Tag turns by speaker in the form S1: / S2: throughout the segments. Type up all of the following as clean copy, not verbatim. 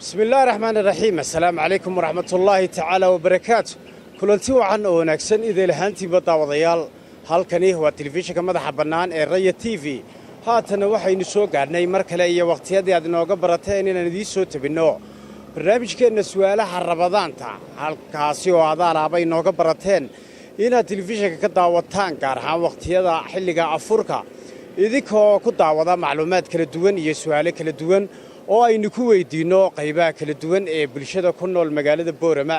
S1: بسم الله الرحمن الرحيم السلام عليكم ورحمة الله تعالى وبركاته كلنتي وعن ونكسن إذا لهانتي بطاوضيال halkani waa telefishinka madaxa bannaan ee Raya TV haatana waxaynu soo gaarnay mar kale iyo waqtiyadii aad inooga barateen inaan idin soo tabino barnaamijkeena su'aalaha rabadaanta halkaasi oo aad alaabay inooga barateen inaad telefishinka ka daawataan gaar ahaan waqtiyada xilliga afurka idinkoo ku daawada macluumaad kala duwan iyo su'aalo kala duwan oo aynu ku weydiino qaybaha kala duwan ee bulshada ku nool magaalada Boorama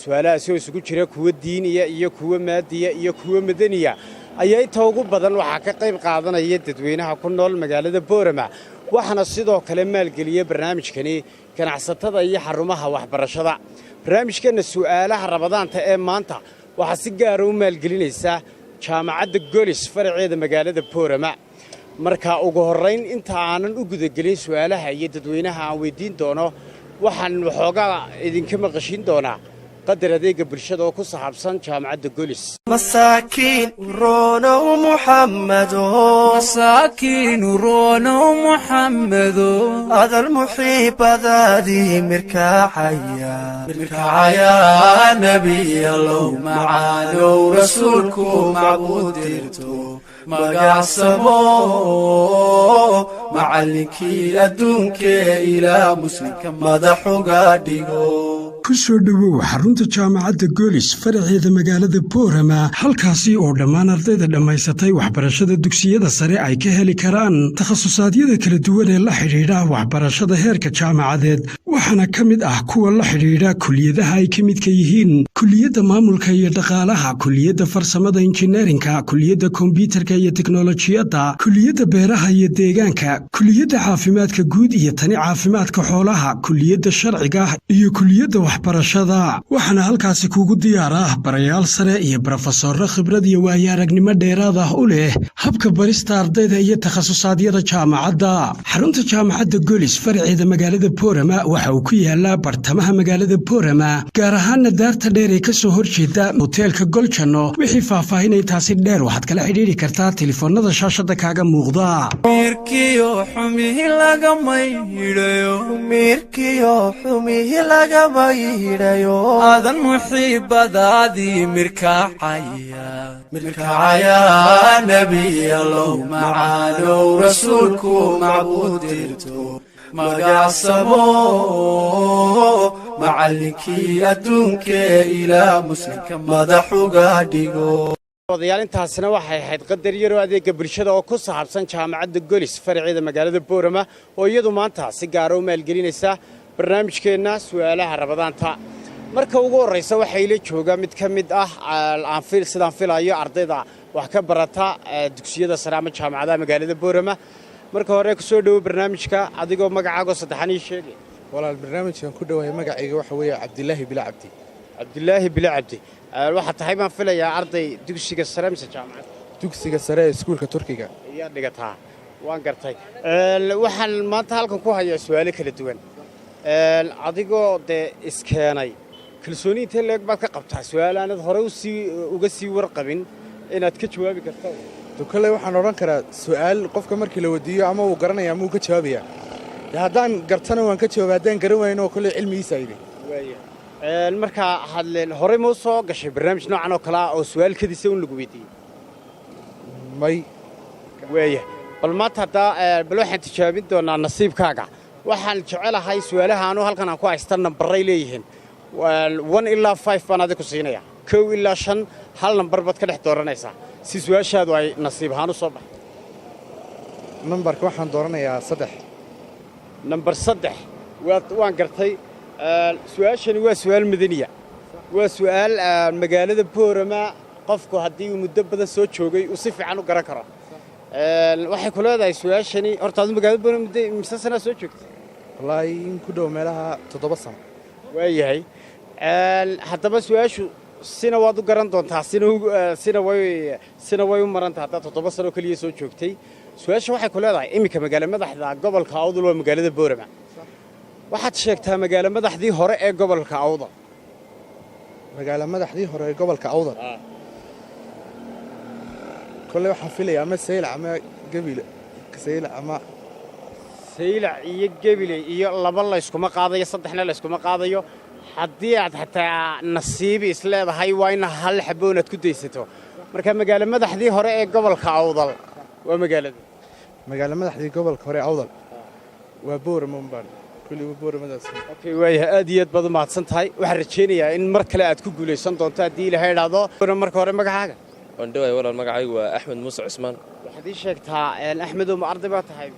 S1: su'aalahaasi oo isugu jira kuwa diiniya iyo kuwa maadiya iyo kuwa madaniya ayaa inta ugu badan waxa ka qayb qaadanaya dadweynaha ku nool magaalada Boorama waxana sidoo kale maalgeliya barnaamijkani ganacsatada iyo xarumaha waxbarashada barnaamijkeena su'aalaha rabadaanta ee maanta waxa si gaar ah u maalgelinaysa jaamacadda Golis faraceeda magaalada Boorama marka ugu horeyn inta aanan u gudagelin su'aalaha iyo dadweynaha aan weydiin doono waxaan waxoogaa idinka maqashin doonaa قدر هذيك برشاد أو كوسا حبسان جامعة الجوليس
S2: مساكين رونا ومحمد
S3: مساكين رونا ومحمد
S2: هذا المحيب ذادي مركاحيا نبي الله معانا ورسولكم معبوديرتو مقاسمو معلكي أدونك إلى مسلم مدحو قادقو
S4: kusoo dhawow xarunta jaamacadda Golis faraceeda magaalada Boorama halkaasi oo dhammaan ardayda dhamaysatay waxbarashada dugsiyada sare ay ka heli karaan takhasusaadyada kala duwan ee la xiriira waxbarashada heerka jaamacadeed waxaana ka mid ah kuwa la xiriira kulliyadaha ay ka midka yihiin kulliyadda maamulka iyo dhaqaalaha kulliyadda farsamada injineerinka kulliyadda kombiyuutarka iyo teknolojiyadda kulliyadda beeraha iyo deegaanka kulliyadda caafimaadka guud iyo tani caafimaadka xoolaha kulliyadda sharciga iyo kulliyadda waxbarashada waxaana halkaasi kuugu diyaar ah barayaal sare iyo professorro khibrad iyo waayo-aragnimo dheeraad ah u leh habka barista ardayda iyo takhasusaadyada jaamacadda xarunta jaamacadda Golis faraceeda magaalada Boorama waxa uu ku yaalaa bartamaha magaalada Boorama gaar ahaan daarta dheer ee ka soo horjeeda hoteelka Goljano wixii faahfaahinay taasi dheer waxaad kala xiriiri kartaa telefoonada shaashada kaaga muuqda
S2: mirkiyo xumihi laga mayrayo
S3: هذا المحيب ذادي
S2: مركاحيا نبي الله معانا ورسولكم معبوديرتو مقاسمو معلكي أدونك إلى مسلم مدحو قادقو
S1: wadayaal intaasina waxay ahayd qadar yar oo adeega bulshada oo ku saabsan jaamacadda Golis faraceeda magaalada Boorama oo iyadu maanta si gaar ah u maalgelinaysa barnaamijkeena su'aalaha rabadaanta marka ugu horeysa waxay la jooga mid ka mid ah sidaan filayo ardayda wax ka barata dugsiyada sare ama jaamacadaha magaalada Boorama marka hore ku soo dhaw barnaamijka adigoo magacaaga saddexan ii sheegay
S5: walaal barnaamijkan ku dhawahay magacayga waxa weeye Cabdilaahi Bila Cabdi waxa tahay baan filayaa arday dugsiga sare mise jaamacad dugsiga sare ee iskuulka Turkiga
S1: ayaa dhigataa waan gartay waxaan maanta halkan ku hayaa su'aalo kala duwan adigoo iskeenay kalsooniinta leeg baad ka qabtaa su'aalaanad hore uga sii warqabin inaad ka jawaabi karto
S5: kale waxaan oran karaa su'aal qofka markii la wadiyo ama uu garanayaa ama uu ka jawaabaya haddaan gartana waan ka jawaabaa haddaan garan waayno kale cilmigiisa ayday
S1: marka hadleen hore ma soo gashay barnaamij noocan oo kale ah oo su'aal kadisa un lagu weydiiyey
S5: may
S1: bal maanta bal waxaan tijaabin doonaa nasiibkaaga waxaan jecelahay su'aalaha aanu halkan aan ku haysta nambaray leeyihiin 1 ilaa 5 baan adigu siinaya 1 ilaa 5 hal nambar baad ka dhex dooranaysaa si su'aashaadu ay nasiib ahaan u soo baxdo
S5: nambarka waxaan dooranayaa 3
S1: nambar 3 waan gartay su'aashani waa su'aal madaniya waa su'aal magaalada Boorama qofku haddii uu muddo badan soo joogay uu si fiican u garan karo waxay ku leedahay su'aashani horta aad magaalada Boorama imisa sano soo joogtay
S5: wallaahi in ku dhow meelaha 7 sano
S1: waayahay haddaba su'aashu sina waad u garan doontaa sina way u marantaa haddaad 7 sano kaliya soo joogtay su'aasha waxay ku leedahay iminka magaalo madaxda gobolka Awdal waa magaalada Boorama waxaad sheegtaa magaalo madaxdii hore ee gobolka Awdal
S5: kole waxaan filayaa ama Seyl ama Gabil Seyl ama
S1: saylac iyo gabiley iyo laba layskuma qaadayo saddexna layskuma qaadayo haddii aad xataa nasiibi isleedahay waa in hal xaboon aad ku daysato marka magaalo madaxdii hore ee gobolka awdal waa
S5: magaalo madaxdii gobolka hore awdal waa Boorama kulliba Booramadaas
S1: okay waayahay aad iyo aad baad u mahadsan tahay waxaan rajaynayaa in mar kale aad ku guulaysan doonto haddii ilaahay idhaahdo marka hore magacaaga
S6: waan dhawaay walaal magacaygu waa Axmed Muuse Cusmaan
S1: waxaad ii sheegtaa Axmedow ma arday baa tahay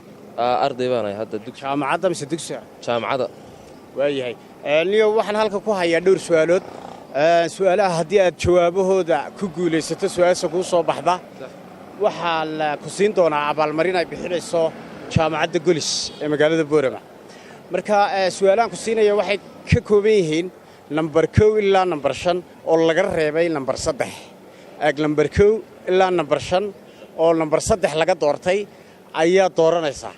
S6: arday baan ahay hadda dugsiga
S1: jaamacadda mise dugsiga
S6: jaamacadda
S1: waayahay niyo waxaan halka ku hayaa dhowr su'aalood su'aalaha haddii aad jawaabahooda ku guulaysato su'aasha kuu soo baxda waxaa la ku siin doonaa abaalmarin ay bixinayso jaamacadda Golis ee magaalada Boorama marka su'aalahan ku siinaya waxay ka kooban yihiin number 1 ilaa number 5 oo laga reebay number 3 ag number 1 ilaa number 5 oo number 3 laga doortay ayaa dooranaysaa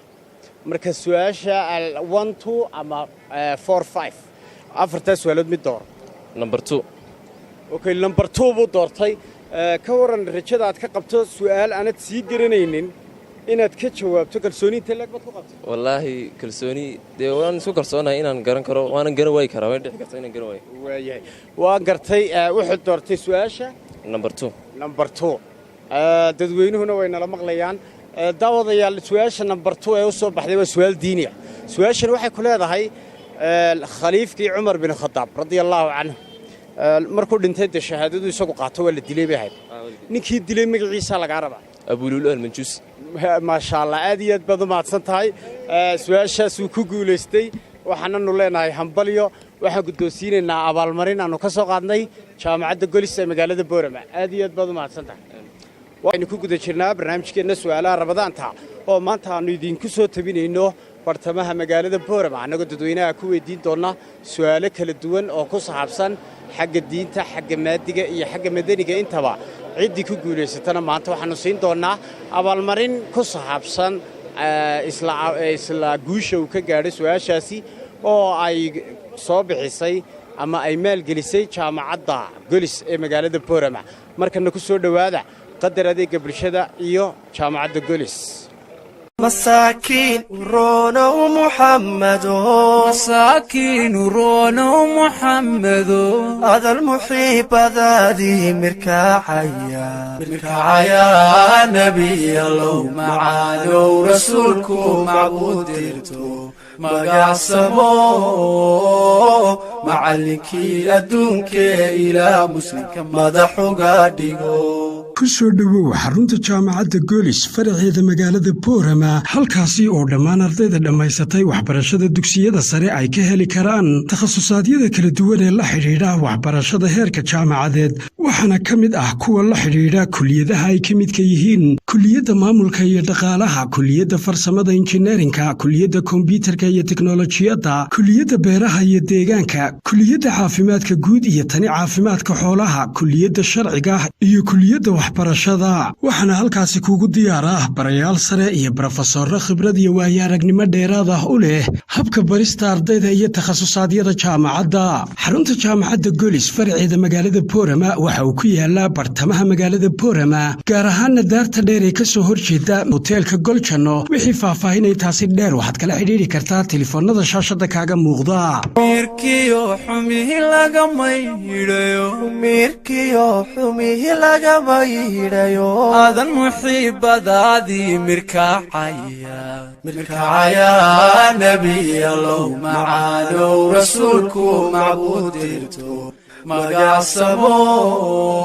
S1: marka su'aasha 1 2 ama 4 5 afarta su'aalood mid door
S6: number 2
S1: okay number 2 buu doortay ka waran rajada aad ka qabto su'aal aanad sii garanaynin inaad ka jawaabto kalsooni inta laga ku qabto
S6: wallaahi kalsooni dee waan isku kalsoonahay inaan garan karo waanan garan way karaa way dhici kartaa inaan garan way
S1: waayahay waan gartay wuxuu doortay su'aasha
S6: number 2
S1: dadweynuhuna way nala maqlayaan daawadayaal su'aasha number 2 ee u soo baxday waa su'aal diini ah su'aashan waxay ku leedahay khaliifkii Umar bin Khattab radiyallahu anhu markuu dhintay shahaadadu isagu qaato waa la dilay bay ahayd ninkii dilay magaciisa laga rabaa
S6: Abu Lulu al-Manjusi
S1: ما شاء الله aad baad u mahadsan tahay su'aashaas uu ku guuleystay waxaananu leenahay hambalyo waxaan guddoonsiinaynaa abaalmarin aanu ka soo qaadnay jaamacadda Golis ee magaalada Boorama aad baad u mahadsan tahay waxaynu ku guda jirnaa barnaamijkeena su'aalaha Ramadaanta oo maanta aanu idinku soo tabinayno bartamaha magaalada Boorama anagoo dadweynaha ku weydiin doona su'aalo kala duwan oo ku saabsan xagga diinta xagga maadiga iyo xagga madaniga intaba ciddii ku guulaysatana maanta waxaanu siin doonaa abaalmarin ku saabsan isla guusha uu ka gaadhay su'aashaasi oo ay soo bixisay ama ay maalgelisay jaamacadda Golis ee magaalada Boorama markana ku soo dhawaada qadar adeega bulshada iyo jaamacadda Golis
S2: مساكين رونا محمد
S3: مساكين رونا محمد
S2: هذا المحيب ذادي مركاعيا نبي الله معاذ رسولكم معبود ديرتو مقاسمو معلكي أدونك إلى مسلم مدحو قادقو
S4: ku soo dhowow xarunta jaamacadda Golis faraceeda magaalada Boorama halkaasi oo dhammaan ardayda dhammaysatay waxbarashada dugsiyada sare ay ka heli karaan takhasusaadyada kala duwan ee la xidhiidha waxbarashada heerka jaamacadeed waxaana ka mid ah kuwa la xidhiidha kulliyadaha ay ka midka yihiin kulliyadda maamulka iyo dhaqaalaha kulliyadda farsamada injineerinka kulliyadda kombiyuutarka iyo teknolojiyadda kulliyadda beeraha iyo deegaanka kulliyadda caafimaadka guud iyo tani caafimaadka xoolaha kulliyadda sharciga iyo kulliyadda waxbarashada waxaana halkaasi kuugu diyaar ah barayaal sare iyo brofesorro khibrad iyo waayo-aragnimo dheeraad ah u leh habka barista ardayda iyo takhasusaadyada jaamacadda xarunta jaamacadda Golis faraceeda magaalada Boorama waxa uu ku yaalaa bartamaha magaalada Boorama gaar ahaan daarta dheer ee ka soo horjeeda hoteelka Goljano wixii faahfaahinay taasi dheer waxaad kala xiriiri kartaa telefoonada shaashada kaaga muuqda
S3: mirkiyo xumihi laga maydhayo adan muxiibadaadii
S2: مركاعيا نبي الله معاذ رسولكم معبود ديرتو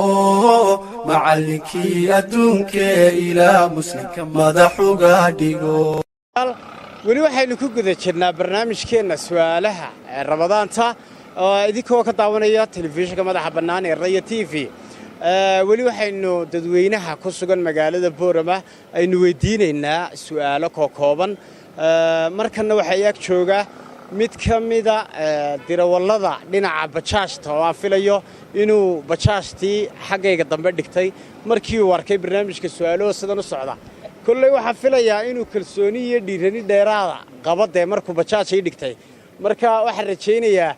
S2: مقاسمو معلكي أدونك إلى مسلم مدحو قادقو
S1: weli waxaynu ku guda jirnaa barnaamijkeena su'aalaha Ramadaanta oo idinkoo ka daawanaya telefishinka madaxa bannaan ee Raya TV weli waxaynu dadweynaha ku sugan magaalada Boorama aynu weydiinaynaa su'aalo kooban markana waxay ag jooga mid ka mida dirawallada dhinaca bajaajta oo aan filayo inuu bajaajtii xaggayga dambe dhigtay markii uu arkay barnaamijka su'aalaha sidan u socda kullay waxaan filayaa inuu kalsooni iyo dhiirani dheeraada qabadee markuu bajaaj ay dhigtay marka waxaan rajaynayaa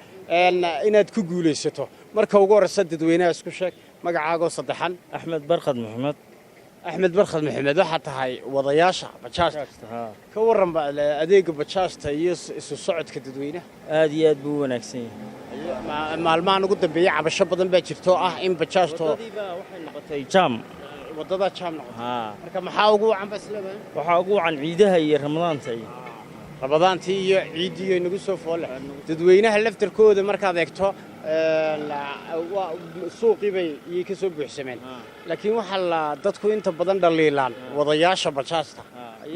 S1: inaad ku guulaysato marka ugu horeysa dadweynaha isku sheeg magacaaga saddexan
S7: أحمد برخد محمد
S1: axmed barkhad maxamed waxaa tahay wadayaasha bajaajta ka warran adeega bajaajta iyo isu socodka dadweynaha
S7: aad iyo aad buu u wanaagsan yahay
S1: maalmahan ugu dambeeyay cabasho badan baa jirto ah in bajaajto
S7: waxay noqotay jaam
S1: wadada jaam noqotay marka maxaa ugu wacan baslaba
S7: waxaa ugu wacan ciidaha iyo ramadaantii
S1: iyo ciidii inagu soo foole dadweynaha laftarkooda markaad eegto suuqii bay ka soo buuxsameen laakiin waxa la dadku inta badan dhaliilaan wadayaasha bajaajta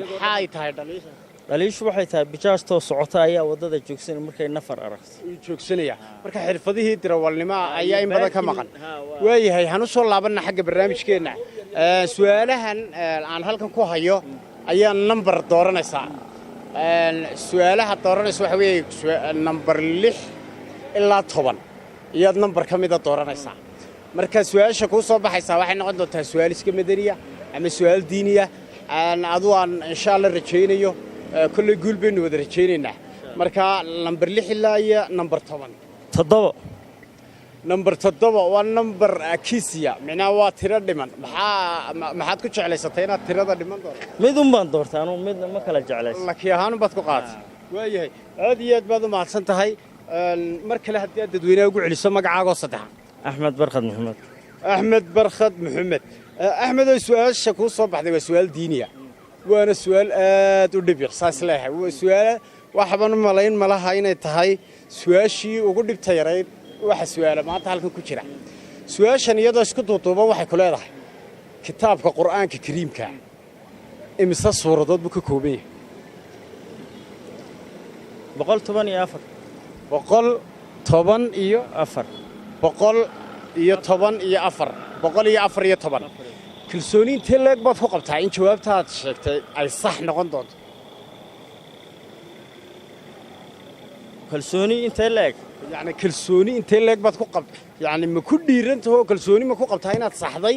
S1: waxa ay tahay
S7: dhaliishu waxay tahay bajaajtoo socota ayaa wadada joogsanaya markay nafar aragto
S1: joogsanaya marka xirfadihii dirawalnimo ayaa in badan ka maqan waayahay hanu soo laabanna xagga barnaamijkeena su'aalahan aan halkan ku hayo ayaa number dooranaysaa su'aalaha dooranaysa waxa weeye number 6 ilaa 10 iyaad number ka mid ah dooranaysaa marka su'aasha ku soo baxaysa waxay noqon doontaa su'aal iska madaniya ama su'aal diiniya aan insha Allah rajaynayo kulli guul baynu wada rajaynaynaa marka number 6 ilaa iyo number 10 number 7 waa number kiisiya macnaa waa tiro dhiman maxaad ku jeclaysatay inaad tirada dhiman doonto
S7: mid un baan doortaa anu mid ma kala jeclaysan
S1: laakiin ahaan baad ku qaatay waayahay aad iyo aad baad u mahadsan tahay mar kale haddii aad dadweynaha ugu celiso magacaaga oo saddexan
S7: axmed barkhad maxamed
S1: axmed oo su'aasha ku soo baxday waa su'aal diiniya waana su'aal aad u dhib yar saas leeyahay waa su'aal waxaan u malayn malaha inay tahay su'aashii ugu dhibta yarayd waxa su'aala maanta halkan ku jira su'aashan iyadoo isku duuduuban waxay ku leedahay kitaabka quraanka kariimka imisa suuradood buu ka kooban yahay
S7: 114
S1: kalsooni intee leeg baad ku qabtaa in jawaabtaad sheegtay ay sax noqon doonto
S7: kalsooni intee leeg
S1: يعني كلسوني انت لك بad ku qab يعني ma ku dhiirantahay kalsooni ma ku qabtaa inaad saxday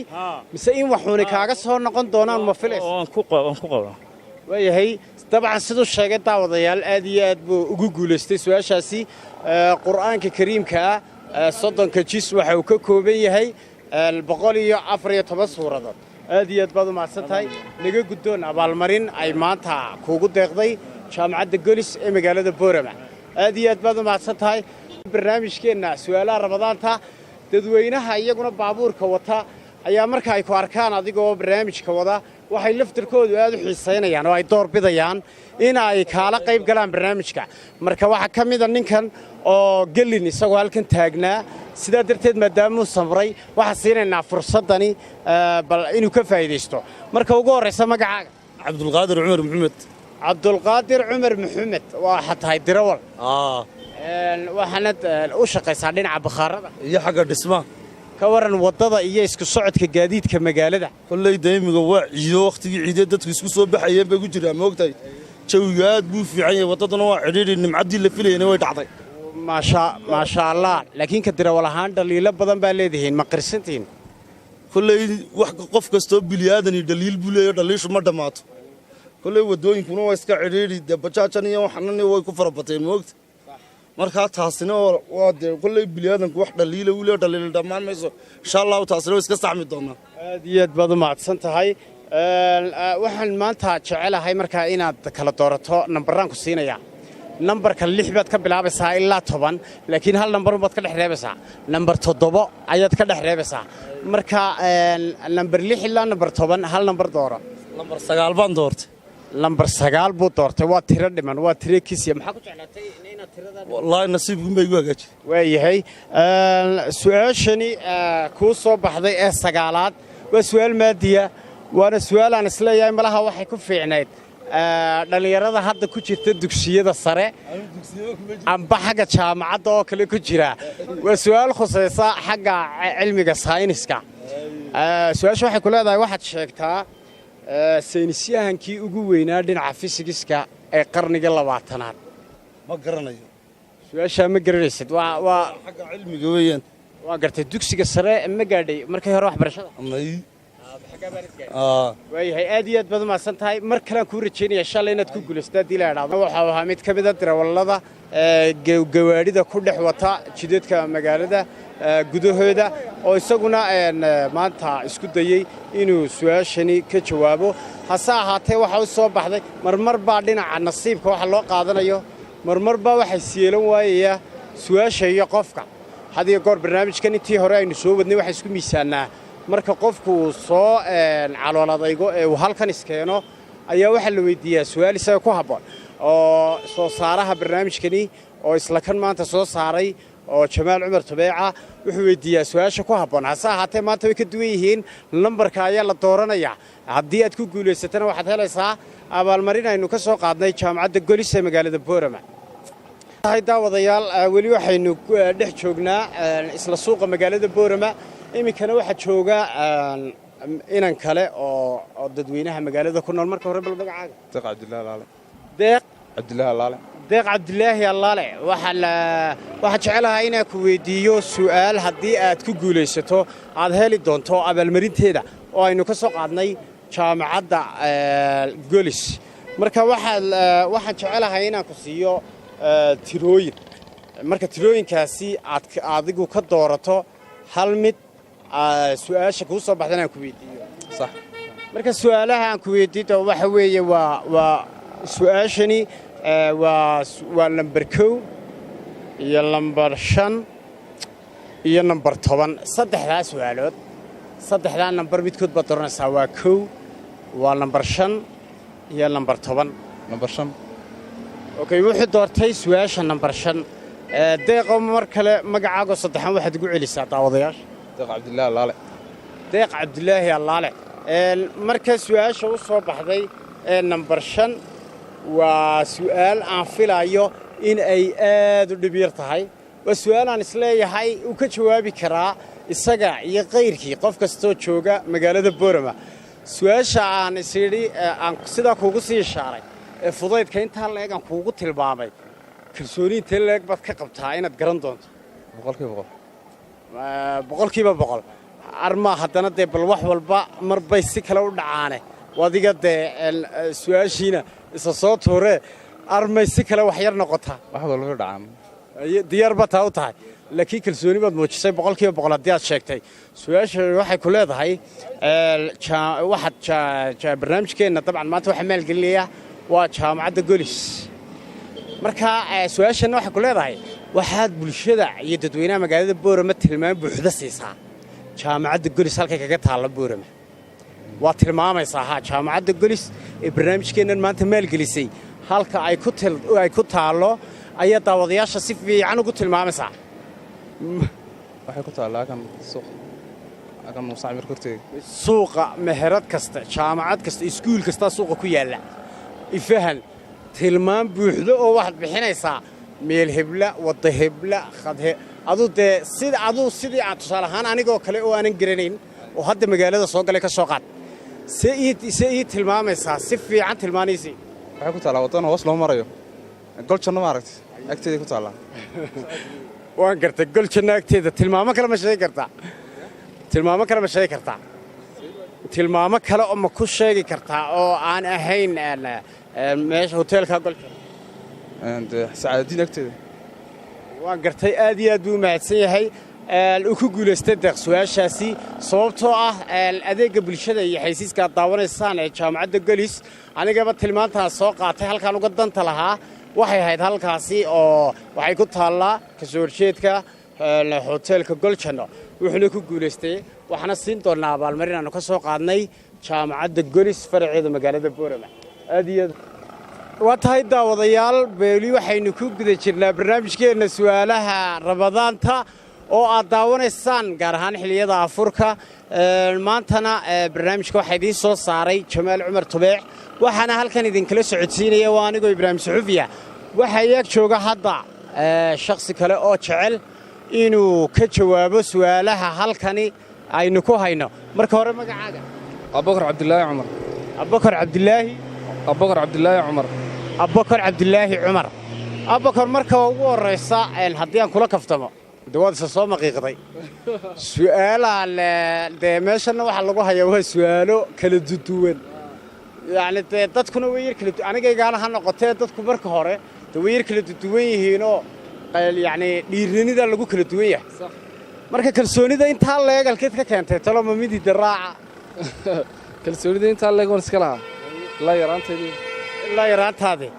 S1: mise in waxoona kaaga soo noqon doonaan ma filays
S7: waan ku qabo
S1: waayahay dabcan sidoo sheegay daawadayaal aad iyo aad buu ugu guuleystay su'aashaasi quraanka kariimka 30 jis waxa uu ka kooban yahay 114 suuradood aad iyo aad baad u mahadsantahay naga guddoon abaalmarin ay maanta kuugu deeqday jaamacadda Golis ee magaalada Boorama aad iyo aad baad u mahadsantahay barnaamijkeena su'aalaha ramadaanta dadweynaha iyaguna baabuurka wata ayaa marka ay ku arkaan adigoo barnaamijka wada waxay laftirkoodu aad u xiiseynayaan oo ay door bidayaan in ay kala qayb galaan barnaamijka marka waxa kamid ah ninkan oo galin isagoo halkan taagnaa sida darteed maadaama uu samray waxa siinayna fursadani bal inuu ka faa'iideysto marka ugu horeysa magacaaga
S8: Cabdulqaadir Umar Maxamed
S1: waa xatahay dirawal waxaanad u shaqaysaa dhinaca bakhaarada
S8: iyo xagga dhismaha
S1: ka waran wadada iyo isku socodka gaadiidka magaalada
S8: kullay deemiga waa ciido waqtigii ciidada dadku isku soo baxayeen bay ku jiraan ma ogtahay jawiga aad buu fiican yahay wadadana waa cidhiidhi nimcadii la filayeen way dhacday
S1: ma sha Allah laakiin ka dirawal ahaan dhaliilo badan baa leedahay ma qirsantiin
S8: kullay wax qof kasto biliyaadani dhaliil buu leeyahay dhaliishu ma dhamaato kullay wadooyinkuna waa iska cidhiidhi bajaajana iyo waxana way ku farabateen ma ogtahay marka taasina waa kullay bilaadanku wax dhaliilo u leeyahay dhaliil dhamaan mayso insha Allah taasina iska saxmi doona
S1: aad iyo aad baad u mahadsan tahay waxaan maanta jecelahay marka inaad kala doorato nambaraan ku siinaya nambarka 6 baad ka bilaabaysaa ilaa 10 laakiin hal nambar baad ka dhaxreebaysaa nambar 7 ayaad ka dhaxreebaysaa marka nambar 6 ilaa nambar 10 hal nambar dooro
S8: nambar 9 baan doortay
S1: nambar 9 buu doortay waa tiro dhiman waa tiro kiisiya maxaa ku jeclaatay inaad tirada
S8: wallahi nasiibku ma igu hagaajay
S1: waayahay su'aashani ku soo baxday ee 9aad waa su'aal maadiya waana su'aal aan isleeyahay malaha waxay ku fiicnayd dhalinyarada hadda ku jirta dugsiyada sare amba xagga jaamacadda oo kale ku jira waa su'aal khusaysa xagga cilmiga sayniska su'aasha waxay ku leedahay waxaad sheegtaa saynisyahankii ugu weynaa dhinaca fiisigiska ee qarniga 20aad
S8: ma garanayo
S1: su'aasha ma garanaysid waa
S8: xagga cilmiga weeyaan
S1: waa gartay dugsiga sare ma gaadhay markii hore waxbarashada waayahay aad iyo aad baad u mahadsan tahay mar kale aan kuu rajaynaya shalay inaad ku guulaysto haddii la idhaahdo waxa ahaa mid ka mid ah dirawallada gawaadhida ku dhex wata jidadka magaalada gudahooda oo isaguna maanta isku dayey inuu su'aashani ka jawaabo hase ahaatee waxa u soo baxday marmar baa dhinaca nasiibka waxa loo qaadanayo marmar baa waxay siilan waayaya su'aasha iyo qofka hadiyo goor barnaamijkan intii hore aynu soo wadnay waxa isku miisaanaa marka qofku uu soo calooladaygo ee uu halkan iskeeno ayaa waxa la weydiiyaa su'aal isaga ku habboon oo soo saaraha barnaamijkani oo isla kan maanta soo saaray oo Jamaal Cumar Tubeeca wuxuu weydiiyaa su'aasha ku habboon hase ahaatee maanta way ka duwan yihiin lambarka ayaa la dooranayaa haddii aad ku guulaysatana waxaad helaysaa abaalmarin aynu ka soo qaadnay jaamacadda Golis ee magaalada Boorama daawadayaal weli waxaynu dhex joognaa isla suuqa magaalada Boorama iminkana waxa jooga inan kale oo dadweynaha magaalada ku nool marka hore bal magacaaga
S9: Deeq Cabdullaahi Laale
S1: Deeq
S9: Cabdullaahi Laale
S1: Deeq Cabdullaahi Laale waxa jecelahay inaan ku weydiiyo su'aal haddii aad ku guulaysato aad heli doonto abaalmarinteeda oo aynu ka soo qaadnay jaamacadda Golis marka waxaan jecelahay inaan ku siiyo tirooyin marka tirooyinkaasi aad adigu ka doorato hal mid su'aasha ku soo baxdana aan ku weydiiyo
S9: sax
S1: marka su'aalaha aan ku weydiiyo waxa weeye waa su'aashani waa number 1 iyo number 5 iyo number 10 saddexdaas su'aalood saddexda number midkood baad dooranaysaa waa 1 waa number 5 iyo number 10
S9: number 5
S1: okay wuxuu doortay su'aasha number 5 deeqo mar kale magacaaga saddexan waxaad ugu celisaa daawadayaasha
S9: Deeq Cabdullaahi Laale
S1: Deeq Cabdullaahi Laale marka su'aasha u soo baxday number 5 waa su'aal aan filayo in ay aad u dhib yar tahay waa su'aal aan isleeyahay uu ka jawaabi karaa isaga iyo qayrkii qof kastoo jooga magaalada Boorama su'aasha aan isiri aan sida kuugu sii ishaaray fudaydka inta leeg aan kuugu tilmaamay kalsooni inta leeg baad ka qabtaa inaad garan doonto boqolkiiba boqol arma haddana dee bal wax walba marbay si kale u dhacaane wadiga dee su'aashiina isa soo tuure armay si kale wax yar noqotaa
S9: wax walba dhacaan
S1: diyaar ba taa u tahay laakiin kalsooni baad muujisay boqolkiiba boqol haddii aad sheegtay su'aasha waxay ku leedahay waxaad barnaamijkeenna dabcan maanta waxaa maalgelinaya waa jaamacadda Golis marka su'aashana waxay ku leedahay waxaad bulshada iyo dadweynaha magaalada Boorama tilmaam buuxda siisaa jaamacadda Golis halka kaga taala Boorama waa tilmaamaysaa jaamacadda Golis ee barnaamijkeennan maanta maalgelisay halka ay ku taalo ayaa daawadayaasha si fiican ugu tilmaamaysaa
S9: waxay ku taalaa kan Musaamir korteega
S1: suuqa meherad kasta jaamacad kasta iskuul kasta suuqa ku yaala ifahan tilmaam buuxda oo waxaad bixinaysaa meel hebla wada hebla khadhe sidii aad tusaale ahaan anigoo kale oo aanan garanayn oo hadda magaalada soo galay ka soo qaad see tilmaamaysaa si fiican tilmaanaysi
S9: waxay ku taalaa waddan hoos loo marayo goljanno maaragtay agteeda ku taalaa
S1: waan gartay goljanno agteeda tilmaamo kale ma sheegi kartaa tilmaamo kale oo ma ku sheegi kartaa oo aan ahayn meesha hoteelka goljanno
S9: sacaadadiin agteeda
S1: waan gartay aad iyo aad buu mahadsan yahay uu ku guulaystay deeq su'aashaasi sababtoo ah adeegga bulshada iyo xaysiiska aad daawanaysaan ee jaamacadda Golis anigaba tilmaantaas soo qaatay halkaan uga danta lahaa waxay ahayd halkaasi oo waxay ku taallaa ka soo horjeedka hoteelka goljanno wuxuuna ku guulaystay waxaana siin doonaa abaalmarin aanu ka soo qaadnay jaamacadda Golis faraceeda magaalada Boorama aad iyo aad waa tahay daawadayaal beeli waxaynu ku guda jirnaa barnaamijkeenna su'aalaha Ramadaanta oo aad daawanaysaan gaar ahaan xilliyada afurka maantana barnaamijka waxa idin soo saaray Jamaal Cumar Tubeec waxaana halkan idin kala socodsiinaya waa anigoo Ibraahim Suxufiya waxa iyaga jooga hadda shakhsi kale oo jecel inuu ka jawaabo su'aalaha halkani aynu ku hayno marka hore magacaaga
S9: Abubakar Cabdullaahi Cumar
S1: Abubakar Cabdullaahi
S9: Cumar
S1: Abubakar Cabdullaahi Cumar Abubakar marka ugu horeysa haddii aan kula kaftamo dawaad soo maqiiqday su'aalaha meeshana waxa lagu hayaa waa su'aalo kala duwan yani dadkuna way yar kala anigaygaana ha noqotee dadku marka hore way yar kala duwan yihiin oo yani dhiiranida lagu kala duwan yahay marka kalsoonida intaa leeg halkeed ka keentay talo ma midi daraaca
S9: kalsoonida intaa leeg waan iska lahaa
S1: ilaa yaraantaadii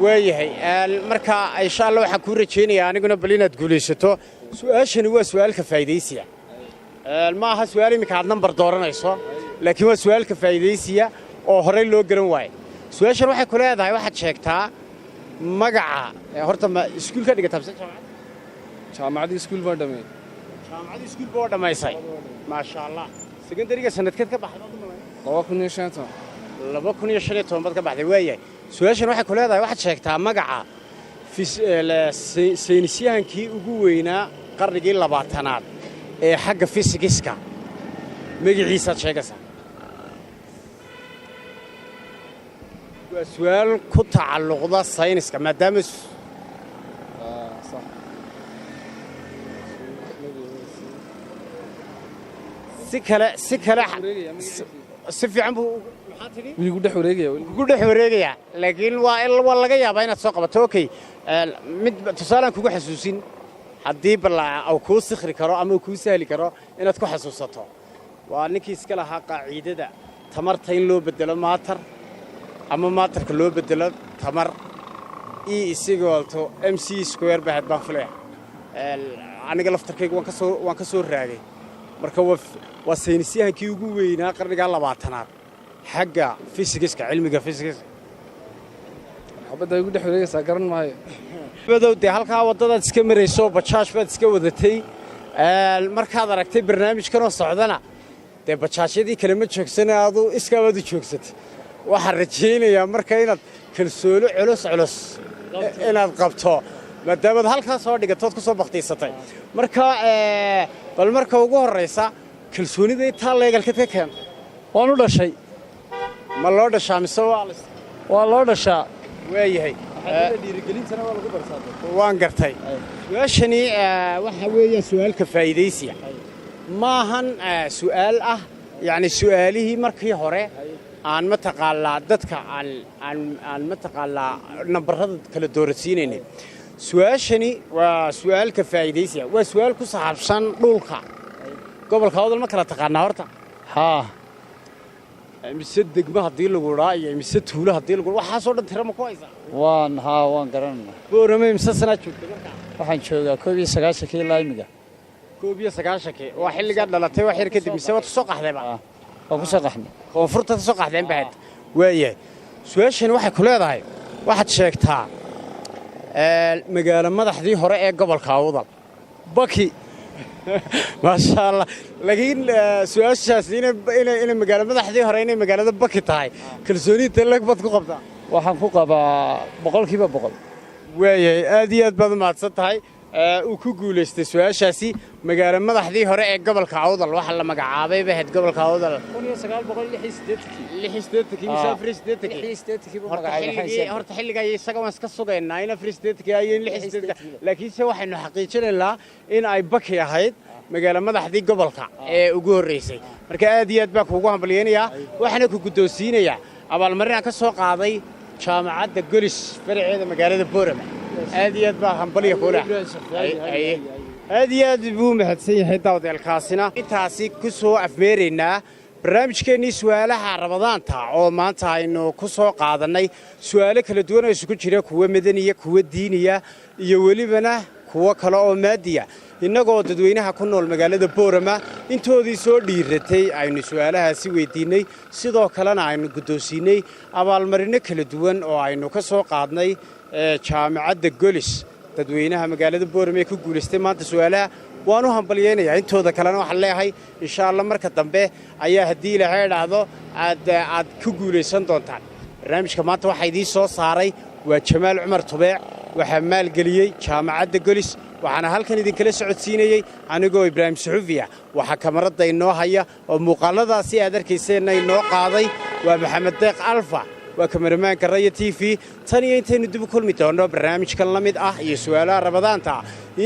S1: waayahay marka insha allah waxaan kuu rajaynayaa aniguna bal inaad guulaysato su'aashani waa su'aalka faa'iidaysiya ma aha su'aal iminka aad nambar dooranayso laakiin waa su'aalka faa'iidaysiya oo horey loo garan waayo su'aashan waxay ku leedahay waxaad sheegtaa magaca horta ma iskuul ka dhigataa mise
S9: jaamacadii iskuul baan dhammeeyey
S1: jaamacadii iskuul baa dhammaysay maasha allah secondary-ga sanadkeed ka baxday 2015 baad ka baxday waayahay su'aashan waxay ku leedahay waxaad sheegtaa magaca saynisyahankii ugu weynaa qarnigii 20aad ee xagga fisikska magaciisaad sheegaysaa waa su'aal ku tacalluqda sayniska maadaama si fiican buu maxaa tidhi
S9: wiigu dhex
S1: wareegaya laakiin waa laga yaabaa inaad soo qabato okay mid tusaalaan kugu xasuusin haddii bal kuu sikhri karo ama kuu sahli karo inaad ku xasuusato waa ninkii iska lahaa qaaciidada tamarta in loo bedelo maatar ama maatarka loo bedelo tamar mc square bahad baan filaya aniga laftarkayga waan ka soo raagay marka waa saynisyahankii ugu weynaa qarniga 20aad xagga fisikska cilmiga fisikska
S9: xabadda igu dhex wareegaysaa garan maayo
S1: badow dee halkaa waddadaad iska marayso bajaaj baad iska wadatay markaad aragtay barnaamijkan oo socdana dee bajaajyadii kale ma joogsana adu iskaabaad u joogsatay waxaan rajaynayaa marka inaad kalsoolo culus inaad qabto maadaamaad halkaa soo dhigatood ku soo bakhtiisatay marka bal marka ugu horraysa kalsoonida intaa leegalkeed ka keentay
S7: waan u dhashay
S1: ma loo dhashaa mise
S7: waa loo dhashaa
S1: waayahay
S7: dhiirigelintana waa lagu bartaa
S1: waan gartay su'aashani waxa weeye su'aalka faa'iidaysiya maahan su'aal ah yacni su'aalihii markii hore aan mataqaanaa dadka aan mataqaanaa nambarrada kala doorasiinaynay su'aashani waa su'aalka faa'iidaysiya waa su'aal ku saabsan dhulka gobolka awdal ma kala taqaanaa horta
S7: haa
S1: mise degmo haddii lagu dhaa iyo mise tuulo haddii lagu waxaasoo dhan tira ma ku haysaa
S7: waan garanayna
S1: boorame mise sanaad joogtay markaa
S7: waxaan joogaa 19 ilaa imiga
S1: 19 waa xilligaa dhalatay wax yar kadib mise waad soo qaxdayba
S7: waan ku soo qaxnay
S1: koonfurta ka soo qaxdeen bahad waayahay su'aashani waxay ku leedahay waxaad sheegtaa magaalo madaxdii hore ee gobolka awdal baki maasha allah laakiin su'aashaasi inay magaalo madaxdii hore inay magaalada baki tahay kalsoonida lag baad ku qabtaa
S7: waxaan ku qabaa 100%
S1: waayahay aad iyo aad baad u mahadsan tahay uu ku guulaystay su'aashaasi magaalo madaxdii hore ee gobolka awdal waxa la magacaabay bahad gobolka awdal 1986 horta xilliga isaga waan iska sugaynaa in 86 ay 86 laakiin se waxaynu xaqiijinaynaa in ay baki ahayd magaalo madaxdii gobolka ee ugu horeysay marka aad iyo aad baan kuugu hambalyeynaya waxaana ku guddoonsiinaya abaalmarin ka soo qaaday jaamacadda golis faraceeda magaalada boorama aad iyo aad baa hambaliya kula aad iyo aad buu mahadsan yahay daawadeelkaasina intaasi ku soo afmeeraynaa barnaamijkeennii su'aalaha rabadaanta oo maanta aynu ku soo qaadannay su'aalo kala duwan oo isugu jira kuwa madaniya kuwa diiniya iyo welibana kuwo kale oo maadiya innagoo dadweynaha ku nool magaalada boorama intoodii soo dhiiratay aynu su'aalahaasi weydiinnay sidoo kalena aynu guddoonsiinnay abaalmarinno kala duwan oo aynu ka soo qaadnay jaamacadda golis dadweynaha magaalada boorama ee ku guulaystay maanta su'aalaha waan u hambalyeynayaa intooda kalena waxaan leeyahay insha allah marka dambe ayaa haddii ilaahay idhaahdo aad ku guulaysan doontaan barnaamijka maanta waxaa idiin soo saaray waa jamaal cumar tubeec waxaa maalgeliyey jaamacadda golis waxaana halkan idinkala socodsiinayey anigoo ibraahim suxufiya waxaa kamaradda inoo haya oo muuqaaladaasi aad arkayseenna inoo qaaday waa maxamed deeq alfa waa kamaramaanka raya t v tan iyo intaynu dib u kulmi doonno barnaamijkan la mid ah iyo su'aalaha rabadaanta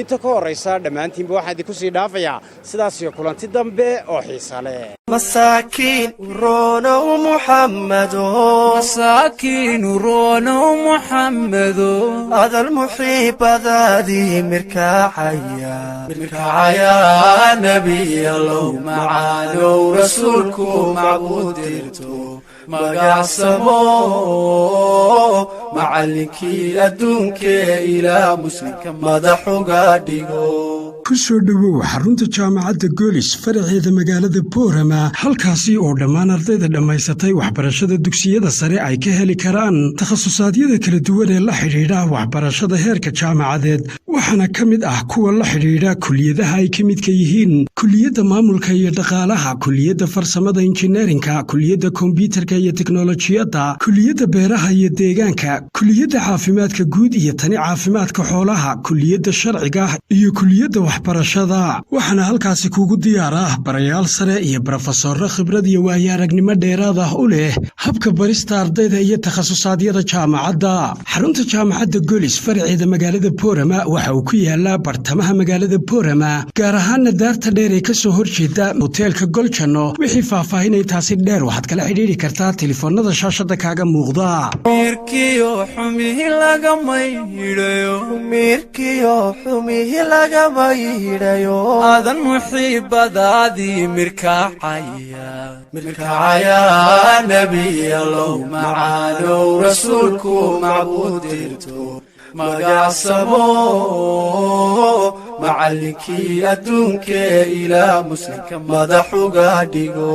S1: inta ka horraysa dhammaantiinba waxaan idinku sii dhaafayaa sidaas iyo kulanti dambe oo xiisa leh
S2: مساكين رونا محمد
S3: مساكين رونا محمد
S2: هذا المحيب ذادي مركاعيا نبي الله معانو رسولكم معبود درتو مقاسمو معلنكي أدونك إلى مسلم مدحو قادقو
S4: ku soo dhowow xarunta jaamacadda goolis faraceeda magaalada boorama halkaasi oo dhammaan ardayda dhammaysatay waxbarashada dugsiyada sare ay ka heli karaan takhasusaadiyada kala duwan ee la xidhiidha waxbarashada heerka jaamacadeed waxaana ka mid ah kuwa la xidhiidha kuliyadaha ay ka midka yihiin kuliyadda maamulka iyo dhaqaalaha kuliyadda farsamada injineerinka kuliyadda kombiyuutarka iyo teknolojiyadda kuliyadda beeraha iyo deegaanka kuliyadda caafimaadka guud iyo tani caafimaadka xoolaha kuliyadda sharciga iyo kuliyadda waxbarashada waxaana halkaasi kuugu diyaar ah barayaal sare iyo brofesorro khibrad iyo waayo aragnimo dheeraad ah u leh habka barista ardayda iyo takhasusaadiyada jaamacadda xarunta jaamacadda goolis faraceeda magaalada boorama waxa uu ku yaalaa bartamaha magaalada boorama gaar ahaana daarta dheer ee ka soo horjeeda hoteelka goljanno wixii faahfaahinay taasi dheer waxaad kala xidhiidhi kartaa telefoonnada shaashadda kaaga muuqda
S3: mirkiyo xumihi lagama yidhayo adan muxiibadaadii
S2: mirkacaya nebi allow macaanow rasuulku macbuud dirto magacsamo macallinkii adduunkee ilaa muslimka madaxuga dhigo